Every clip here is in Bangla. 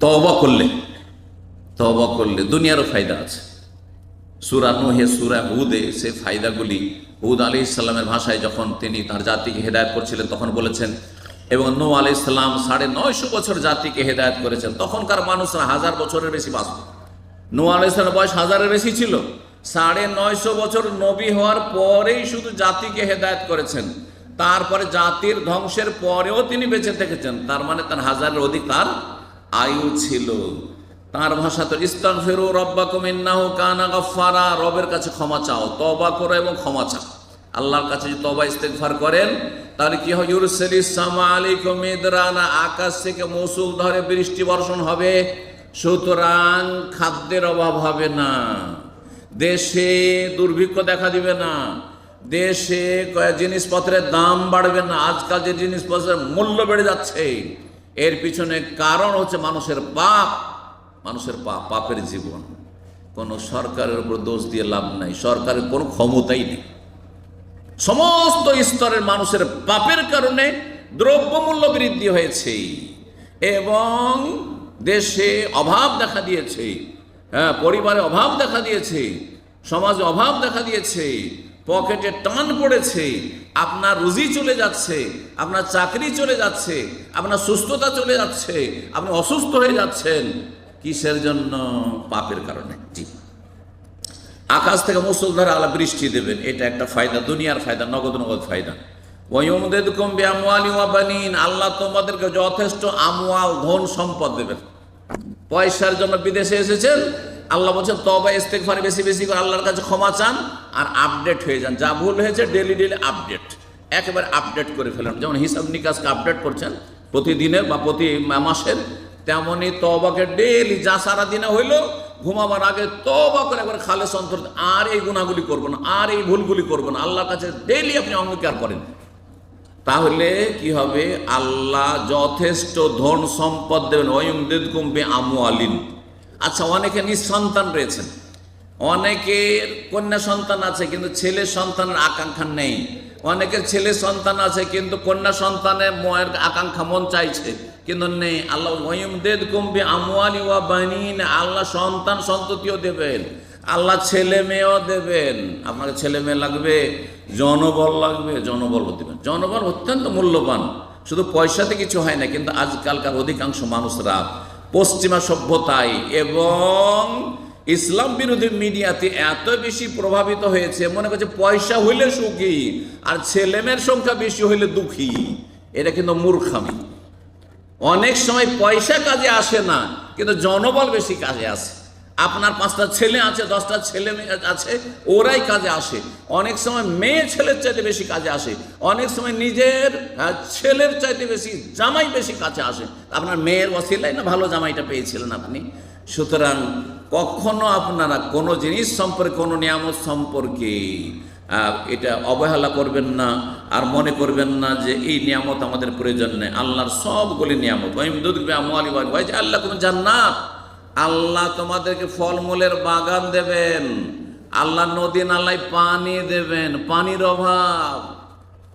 তওবা করলে দুনিয়ারও ফায়দা আছে। সূরা নূহে, সূরা হুদে সে ফায়দাগুলি, হুদ আলাইহিস সালামের ভাষায় যখন তিনি তার জাতিকে হেদায়েত করছিলেন তখন বলেছেন, এবং নূহ আলাইহিস সালাম 950 বছর জাতিকে হেদায়েত করেছেন। তখনকার মানুষরা 1000 বছরের বেশি বাঁচত। নূহ আলাইহিস সালামের বয়স 1000-এর বেশি ছিল। 950 বছর নবী হওয়ার পরেই শুধু জাতিকে হেদায়েত করেছেন। তারপরে জাতির ধ্বংসের পরেও তিনি বেঁচে থেকেছেন। তার মানে তার 1000-এর অধিক তার আয়ু ছিল। তার ভাষা তো ইস্তাগফিরু রাব্বাকুম ইন্নাহু কানা গাফফারা, রবের কাছে ক্ষমা চাও, তওবা করো এবং ক্ষমা চাও। আল্লাহর কাছে যদি তওবা ইস্তেগফার করেন তাহলে কি হয়? ইউরসিলিস সামা আলাইকুম মিদরানা, আকাশ থেকে মৌসুল ধরে বৃষ্টি বর্ষণ হবে। সুতরাং খাদ্যের অভাব হবে না, দেশে দুর্ভিক্ষ দেখা দিবে না, দেশে জিনিসপত্রের দাম বাড়বে না। আজকাল যে জিনিসপত্রের মূল্য বেড়ে যাচ্ছে এর পিছনে কারণ হচ্ছে মানুষের পাপের জীবন। কোনো সরকারের উপর দোষ দিয়ে লাভ নাই, সরকারের কোনো ক্ষমতাই নেই। সমস্ত স্তরের মানুষের পাপের কারণে দ্রব্যমূল্য বৃদ্ধি হয়েছে এবং দেশে অভাব দেখা দিয়েছে, পরিবারে অভাব দেখা দিয়েছে, সমাজে অভাব দেখা দিয়েছে, পকেটে টান পড়েছে, আপনার রুজি চলে যাচ্ছে, আপনার চাকরি চলে যাচ্ছে, আপনার সুস্থতা চলে যাচ্ছে, আপনি অসুস্থ হয়ে যাচ্ছেন। কিসের জন্য? পাপের কারণে। জি, আকাশ থেকে মুষলধারে আল্লাহ বৃষ্টি দেবেন, এটা একটা ফায়দা, দুনিয়ার ফায়দা, নগদ ফায়দা। ওয়ায়ুমদিদকুম বিআমওয়ালি ওয়া বানিন, আল্লাহ তোমাদেরকে যথেষ্ট আমওয়াল, ধন সম্পদ দেবেন। পয়সার জন্য বিদেশে এসেছেন, আল্লাহ বলছেন তওবা ইস্তেগফার বেশি বেশি করে আল্লাহর কাছে ক্ষমা চান আর আপডেট হয়ে যান। যা ভুল হয়েছে ডেলি আপডেট, একেবারে আপডেট করে ফেলেন। যেমন হিসাব নিকাশকে আপডেট করছেন প্রতিদিনের বা প্রতি মাসের, তেমনই তওবাকে ডেলি, যা সারা দিনে হইলো ঘুমাবার আগে তওবা করে একবার খালেস অন্তর, আর এই গুনাহগুলি করবো না, আর এই ভুলগুলি করবো না, আল্লাহর কাছে ডেলি আপনি অঙ্গীকার করেন। তাহলে কি হবে? আল্লাহ যথেষ্ট ধন সম্পদ দেবেন। ওয়ায়ুমদিদকুম বিআমওয়ালিন। আচ্ছা, অনেকে নিঃসন্তান রয়েছেন, অনেকের কন্যা সন্তান আছে কিন্তু ছেলে সন্তানের আকাঙ্ক্ষা নেই, অনেকের ছেলে সন্তান আছে কিন্তু কন্যা সন্তানের মনের আকাঙ্ক্ষা মন চাইছে কিন্তু নেই। আল্লাহ ওয়ায়ুমদিদকুম বিআমওয়ালি ওয়া বানিন, আল্লাহ সন্তান সন্ততিও দেবেন, আল্লাহ ছেলে মেয়েও দেবেন। আপনাকে ছেলে মেয়ে লাগবে, জনবল লাগবে, জনবলও দেবেন। জনবল অত্যন্ত মূল্যবান, শুধু পয়সাতে কিছু হয় না। কিন্তু আজকালকার অধিকাংশ মানুষরা পশ্চিমা সভ্যতায় এবং ইসলাম বিরোধী মিডিয়াতে এত বেশি প্রভাবিত হয়েছে, মনে করছে পয়সা হইলে সুখী আর ছেলেমেয়ের সংখ্যা বেশি হইলে দুঃখী। এটা কিন্তু মূর্খামি। অনেক সময় পয়সা কাজে আসে না, কিন্তু জনবল বেশি কাজে আসে। আপনার 5টা ছেলে আছে, 10টা ছেলে মেয়ে আছে, ওরাই কাজে আসে। অনেক সময় মেয়ে ছেলের চাইতে বেশি কাজে আসে, অনেক সময় নিজের ছেলের চাইতে বেশি জামাই বেশি কাছে আসে। আপনার মেয়ের ওসিলায় না ভালো জামাইটা পেয়েছিলেন আপনি। সুতরাং কখনো আপনারা কোনো জিনিস সম্পর্কে, কোনো নিয়ামত সম্পর্কে এটা অবহেলা করবেন না, আর মনে করবেন না যে এই নিয়ামত আমাদের প্রয়োজন নেই। আল্লাহর সবগুলি নিয়ামত। আল্লাহ কোন জান্নাত, আল্লাহ তোমাদেরকে ফলমূলের বাগান দেবেন, আল্লাহ নদী নালায় পানি দেবেন। পানির অভাব,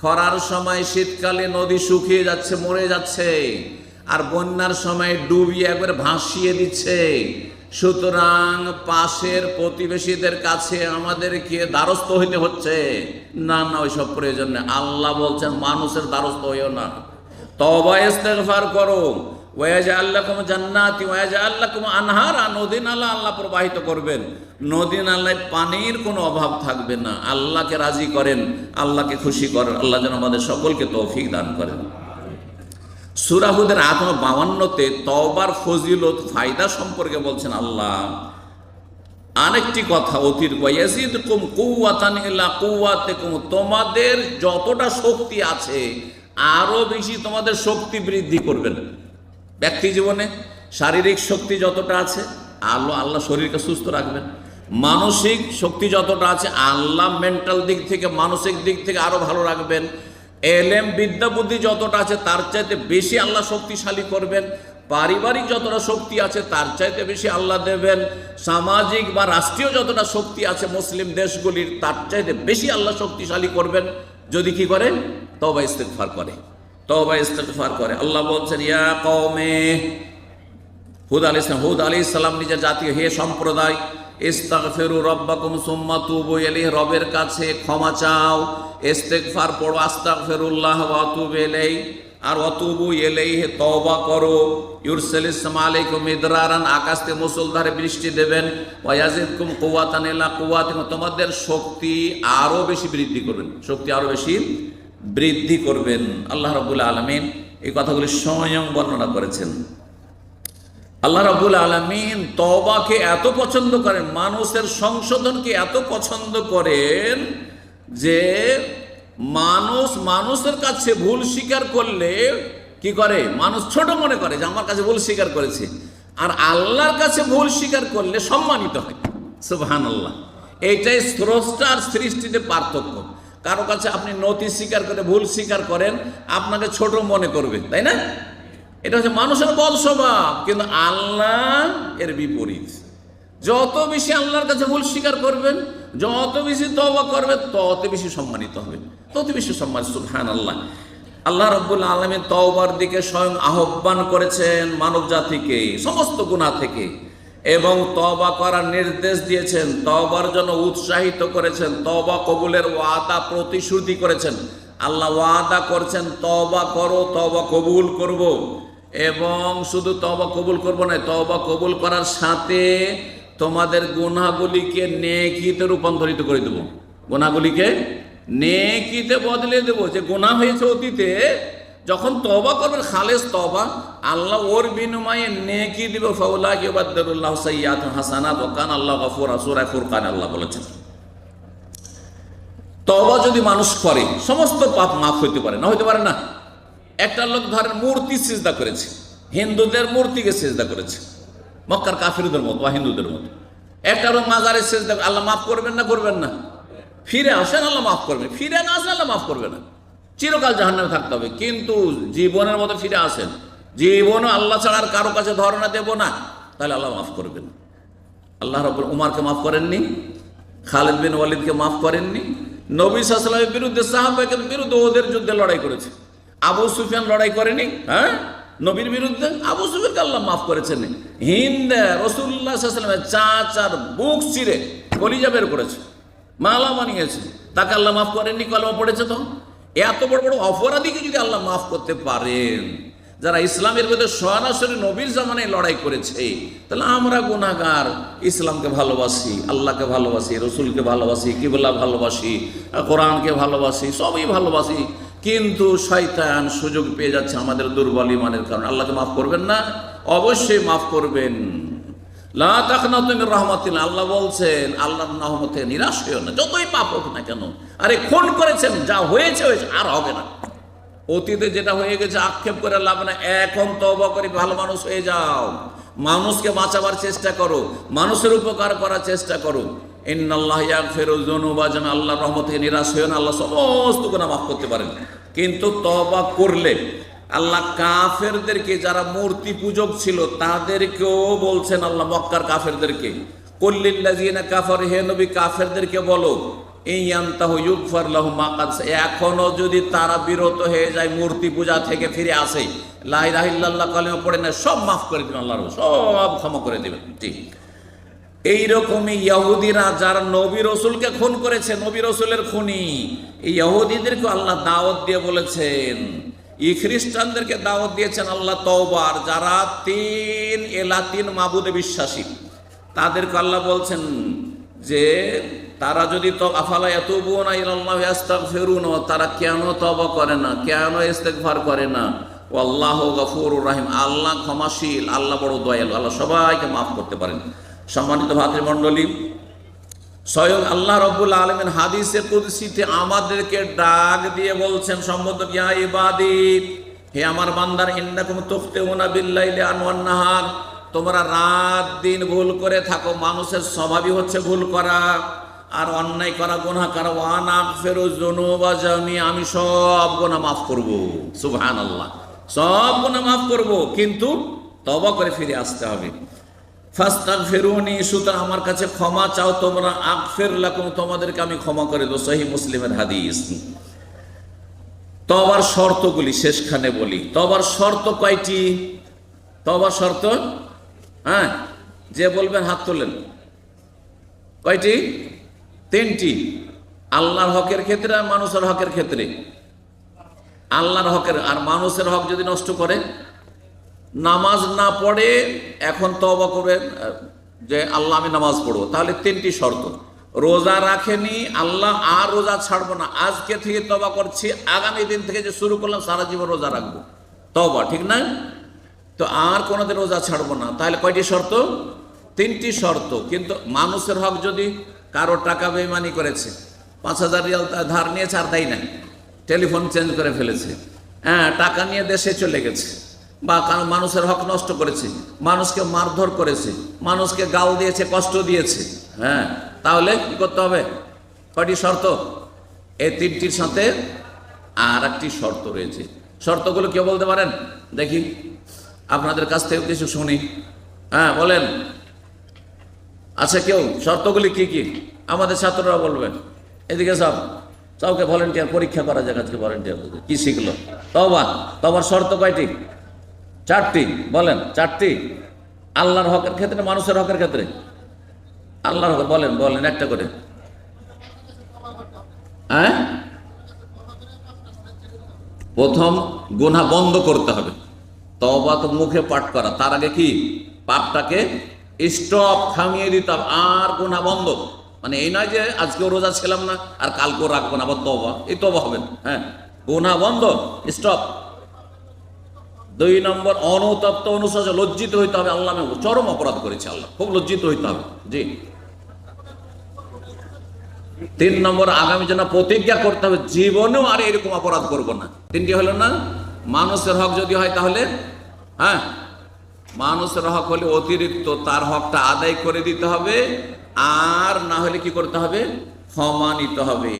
খরার সময় শীতকালে নদী শুকিয়ে যাচ্ছে, মরে যাচ্ছে, আর বন্যার সময় ডুবিয়ে একবার ভাসিয়ে দিচ্ছে। সুতরাং পাশের প্রতিবেশীদের কাছে আমাদেরকে দ্বারস্থ হইতে হচ্ছে না, ওইসব প্রয়োজন নেই। আল্লাহ বলছেন মানুষের দ্বারস্থ হইও না, তওবা ইস্তেগফার করো। ওয়াজআল লাকুম জান্নাতি ওয়াজআল লাকুম আনহারা, নদী নালা আল্লাহ প্রবাহিত করবেন, নদী নালায় পানির কোনো অভাব থাকবে না। আল্লাহকে রাজি করেন, আল্লাহকে খুশি করেন। আল্লাহ যেন আমাদের সকলকে তৌফিক দান করেন। সূরা হুদের 52-তে তওবার ফজিলত, ফায়দা সম্পর্কে বলছেন আল্লাহ আরেকটি কথা অতিরিক্ত, ইয়াজিদকুম কুওয়াতান ইলা কুওয়াতিকুম, তোমাদের যতটা শক্তি আছে আরো বেশি তোমাদের শক্তি বৃদ্ধি করবেন। ব্যক্তি জীবনে শারীরিক শক্তি যতটা আছে আল্লাহ শরীরকে সুস্থ রাখবেন, মানসিক শক্তি যতটা আছে আল্লাহ মেন্টাল দিক থেকে, মানসিক দিক থেকে আরো ভালো রাখবেন। এলেম বিদ্যা বুদ্ধি যতটা আছে তার চাইতে বেশি আল্লাহ শক্তিশালী করবেন। পারিবারিক যতটা শক্তি আছে তার চাইতে বেশি আল্লাহ দেবেন। সামাজিক বা রাষ্ট্রীয় যতটা শক্তি আছে মুসলিম দেশগুলির তার চাইতে বেশি আল্লাহ শক্তিশালী করবেন যদি কি করে? তওবা ইস্তেগফার করে, তওবা ইস্তেগফার করে। আল্লাহ বলছেন ইয়া কওমে হুদ আলাইহিস সালাম নিজের জাতীয়, হে সম্প্রদায়, ইস্তাগফিরু রাব্বাকুম সুম্মা তুবু ইলাইহি, রবের কাছে ক্ষমা চাও, ইস্তিগফার পড়ো, আস্তাগফিরুল্লাহ ওয়া আতুবু ইলাইহি, আর অতুবু ইলাইহি, তওবা করো, ইউরসিলিস সামা আলাইকুম মিদরারান, আকাশ থেকে মুষলধারে বৃষ্টি দেবেন, ওয়া ইয়াজিদকুম কুওয়াতান ইলা কুওয়াতিকুম, তোমাদের শক্তি আরো বেশি বৃদ্ধি করবেন, শক্তি আরো বেশি বৃদ্ধি করবেন। আল্লাহ রাব্বুল আলামিন এই কথাগুলি স্বয়ং বর্ণনা করেছেন। আল্লাহ রাব্বুল আলামিন তওবাকে এত পছন্দ করেন, মানুষের সংশোধনকে এত পছন্দ করেন যে মানুষের কাছে ভুল স্বীকার করলে কি করে, মানুষ ছোট মনে করে যে আমার কাছে ভুল স্বীকার করেছে, আর আল্লাহর কাছে ভুল স্বীকার করলে সম্মানিত হয়। সুবহানাল্লাহ। এইটাই স্রষ্টার সৃষ্টিতে পার্থক্য। কারো কাছে আপনি নতি স্বীকার করে ভুল স্বীকার করেন, আপনাকে ছোট মনে করবে, তাই না? এটা হচ্ছে মানুষের বদ স্বভাব। কিন্তু আল্লাহ এর বিপরীত। যত বেশি আল্লাহর কাছে ভুল স্বীকার করবেন, যত বেশি তওবা করবে, তত বেশি সম্মানিত হবে, তত বেশি সম্মানিত। সুবহানাল্লাহ। আল্লাহ রাব্বুল আলামিন তওবার দিকে স্বয়ং আহ্বান করেছেন মানব জাতিকে সমস্ত গুনাহ থেকে, এবং তওবা করার নির্দেশ দিয়েছেন, তওবার জন্য উৎসাহিত করেছেন, তওবা কবুলের ওয়াদা প্রতিশ্রুতি করেছেন। আল্লাহ ওয়াদা করছেন তওবা করো, তওবা কবুল করব, এবং শুধু তওবা কবুল করব না, তওবা কবুল করার সাথে তোমাদের গুনাহগুলিকে নেকিতে রূপান্তরিত করে দেব, গুনাহগুলিকে নেকিতে বদলে দেব। যে গুনাহ হয়েছে অতীতে, যখন তওবা করবেন খালেস তওবা, আল্লাহ ওর বিনিময়ে নেকি দিব। ফাউলাইকা ইউবাদদিলুল্লাহু সাইয়্যাতিহিম হাসানাত ওয়া কানা আল্লাহু গফুরা, সূরা ফুরকানে আল্লাহ বলেছেন। তওবা যদি মানুষ করে সমস্ত পাপ মাফ হইতে পারে না, হইতে পারে না? একটা লোক ধরেন মূর্তি সিজদা করেছে, হিন্দুদের মূর্তিকে সিজদা করেছে, মক্কার কাফিরদের মতো বা হিন্দুদের মতো। একটা লোক মাজারে সিজদা, আল্লাহ মাফ করবেন না? করবেন না? ফিরে আসেন, আল্লাহ মাফ করবেন। ফিরে না আসেন, আল্লাহ মাফ করবে না, চিরকাল জাহান্নামে থাকতে হবে। কিন্তু জীবনের মতো ফিরে আসেন, জীবনও আল্লাহ ছাড়া আর কারো কাছে ধারণা দেব না, তাহলে আল্লাহ মাফ করবেন। আল্লাহ রাব্বুল উমারকে মাফ করেননি, খালিদ বিন ওয়ালিদকে মাফ করেননি, নবী সাল্লাল্লাহু আলাইহি ওয়াসাল্লামের বিরুদ্ধে সাহাবাদের বিরুদ্ধে ওদের যুদ্ধে লড়াই করেছে। আবু সুফিয়ান লড়াই করেনি, হ্যাঁ, নবীর বিরুদ্ধে? আবু সুফিয়ানকে আল্লাহ মাফ করেছেন। হিন্দ রাসূলুল্লাহ সাল্লাল্লাহু আলাইহি ওয়াসাল্লামের চাচার বুক চিরে কলিজা বের করেছে, মালা বানিয়েছে, তাকে আল্লাহ মাফ করেননি? কলমা পড়েছে তো। এত বড় বড় অপরাধীকে যদি আল্লাহ মাফ করতে পারেন, যারা ইসলামের মধ্যে সরাসরি নবীর জামানায় লড়াই করেছে, তাহলে আমরা গুনাহগার ইসলামকে ভালোবাসি, আল্লাহকে ভালোবাসি, রসুলকে ভালোবাসি, কিবলা ভালোবাসি, কোরআনকে ভালোবাসি, সবই ভালোবাসি, কিন্তু শয়তান সুযোগ পেয়ে যাচ্ছে আমাদের দুর্বল ঈমানের কারণে। আল্লাহকে মাফ করবেন না? অবশ্যই মাফ করবেন। লা তাকনাতু মির রাহমাতিল্লাহ, আল্লাহ বলছেন আল্লাহর রহমত থেকে নিরাশ হইও না, যতই পাপ হোক না কেন। আরে খুন করেছেন, যা হয়েছে হয়েছে, আর হবে না। অতীতে যেটা হয়ে গেছে আক্ষেপ করে লাভ না, এখন তওবা করে ভালো মানুষ হয়ে যাও, মানুষকে বাঁচাবার চেষ্টা করো, মানুষের উপকার করার চেষ্টা করো। ইন্নাল্লাহা ইয়াগফিরুয যুনুবা জামিআ, আল্লাহর রহমত থেকে নিরাশ হইও না, আল্লাহ সমস্ত গুনাহ মাফ করতে পারেন। কিন্তু তওবা করলে আল্লাহ কাফেরদেরকে, যারা মূর্তি পূজক ছিল তাদেরকেও বলছেন আল্লাহ, মক্কার কাফেরদেরকে, কুল্লিল্লাযিনা কাফারু, হে নবী কাফেরদেরকে বলো, ইয়ান্তাহু ইউগফার লাহুম মা কাদ, এখনো যদি তারা বিরত হয়ে যায় মূর্তি পূজা থেকে, ফিরে আসে, লা ইলাহা ইল্লাল্লাহ কালেমা পড়ে না, সব মাফ করে দিবেন আল্লাহ, সব ক্ষমা করে দিবেন। ঠিক এইরকমই ইহুদিরা যারা নবী রসুলকে খুন করেছে, নবী রসুলের খুনি, এই ইহুদিদেরকে আল্লাহ দাওয়াত দিয়ে বলেছেন, এই খ্রিস্টানদেরকে দাওয়াত দিয়েছেন আল্লাহ তওবার, যারা তিন মাবুদে বিশ্বাসী, তাদেরকে আল্লাহ বলছেন যে তারা যদি আফালা ইয়াতুবুনা ইলাল্লাহি ইস্তাগফিরুন, তারা কেন তওবা করে না, কেন ইস্তেগফার করে না? আল্লাহু গফুরুর রহিম, আল্লাহ ক্ষমাশীল, আল্লাহ বড় দয়ালু, আল্লাহ সবাইকে মাফ করতে পারেন। সম্মানিত ভাতৃমণ্ডলী, স্বয়ং আল্লাহ রাব্বুল আলামিন হাদিসে কুদসিতে আমাদেরকে ডাক দিয়ে বলছেন সম্বোধন, ইয়া ইবাদি, হে আমার বান্দার, ইন্নাকুম তুখতিউনা বিল্লাইলি ওয়ান নাহার, তোমরা রাত দিন ভুল করে থাকো। মানুষের স্বভাবই হচ্ছে ভুল করা আর অন্যায় করা, গুনাহ করা। ওয়া নাগফিরু যুনুবা জামিআ, আমি সব গুনাহ মাফ করব। সুবহানাল্লাহ, সব গুনাহ মাফ করব, কিন্তু তওবা করে ফিরে আসতে হবে। ফাস্তাগফিরুনি, সুতরাং আমার কাছে ক্ষমা চাও তোমরা, আগফির লাকুম, তোমাদেরকে আমি ক্ষমা করে দেব। সহিহ মুসলিমের হাদিস। তওবার শর্তগুলি শেষখানে বলি। তওবার শর্ত কয়টি? তওবার শর্ত হ্যাঁ, যে বলবেন হাত তোলেন। কয়টি? 3টি। আল্লাহর হকের ক্ষেত্রে আর মানুষের হকের ক্ষেত্রে। আল্লাহর হকের আর মানুষের হক যদি নষ্ট করে, নামাজ না পড়ে এখন তওবা করবে যে আল্লাহ আমি নামাজ পড়বো, তাহলে 3টি শর্ত। রোজা রাখেনি, আল্লাহ আর রোজা ছাড়বো না, আজকে থেকে তওবা করছি, আগামী দিন থেকে যে শুরু করলাম সারা জীবন রোজা রাখবো, তওবা, ঠিক না? তো আর কোনোদিন রোজা ছাড়বো না, তাহলে কয়টি শর্ত? 3টি শর্ত। কিন্তু মানুষের হক যদি কারো টাকা বেইমানি করেছে, 5,000 রিয়াল ধার নিয়েছে আর দেয় না, টেলিফোন চেঞ্জ করে ফেলেছে, হ্যাঁ, টাকা নিয়ে দেশে চলে গেছে, বা কারো মানুষের হক নষ্ট করেছে, মানুষকে মারধর করেছে, মানুষকে গাল দিয়েছে, কষ্ট দিয়েছে, হ্যাঁ, তাহলে কি করতে হবে? কয়টি শর্ত? এই 3টির সাথে আর একটি শর্ত রয়েছে। শর্তগুলো কেউ বলতে পারেন? দেখি আপনাদের কাছ থেকে কিছু শুনি। হ্যাঁ, বলেন। আচ্ছা, কেউ শর্তগুলি কি কি আমাদের ছাত্ররা বলবেন? এদিকে সব সবকে ভলেন্টিয়ার পরীক্ষা করা যাক আজকে। ভলেন্টিয়ার কি শিখলো? তওবার শর্ত কয়টি? 4টি। বলেন 4টি। আল্লাহর হকের ক্ষেত্রে, মানুষের হকের ক্ষেত্রে। আল্লাহর হক বলেন, বলেন একটা করে। হ্যাঁ, প্রথম গুনাহ বন্ধ করতে হবে। তওবা তো মুখে পাঠ করা, তার আগে কি পাপটাকে স্টপ, থামিয়ে দিতে হবে, আর গুনাহ বন্ধ। মানে এই নয় যে আজকেও রোজা ছিলাম না আর কালকেও রাখবো না, আবার তওবা, এই তওবা হবে না। হ্যাঁ, গুনাহ বন্ধ, স্টপ। 2 নম্বর অনুতপ্ত, অনুশোচনা, লজ্জিত হইতে হবে, আল্লাহ আমি চরম অপরাধ করেছি, আল্লাহ খুব লজ্জিত হইতে হবে। জি। 3 নম্বর আগামী জন্য প্রতিজ্ঞা করতে হবে, জীবনেও আর এরকম অপরাধ করব না। 3টি হলো না? মানুষের হক যদি হয় তাহলে, হ্যাঁ, মানুষের হক হলে অতিরিক্ত তার হকটা আদায় করে দিতে হবে, আর না হলে কি করতে হবে? ক্ষমা নিতে হবে।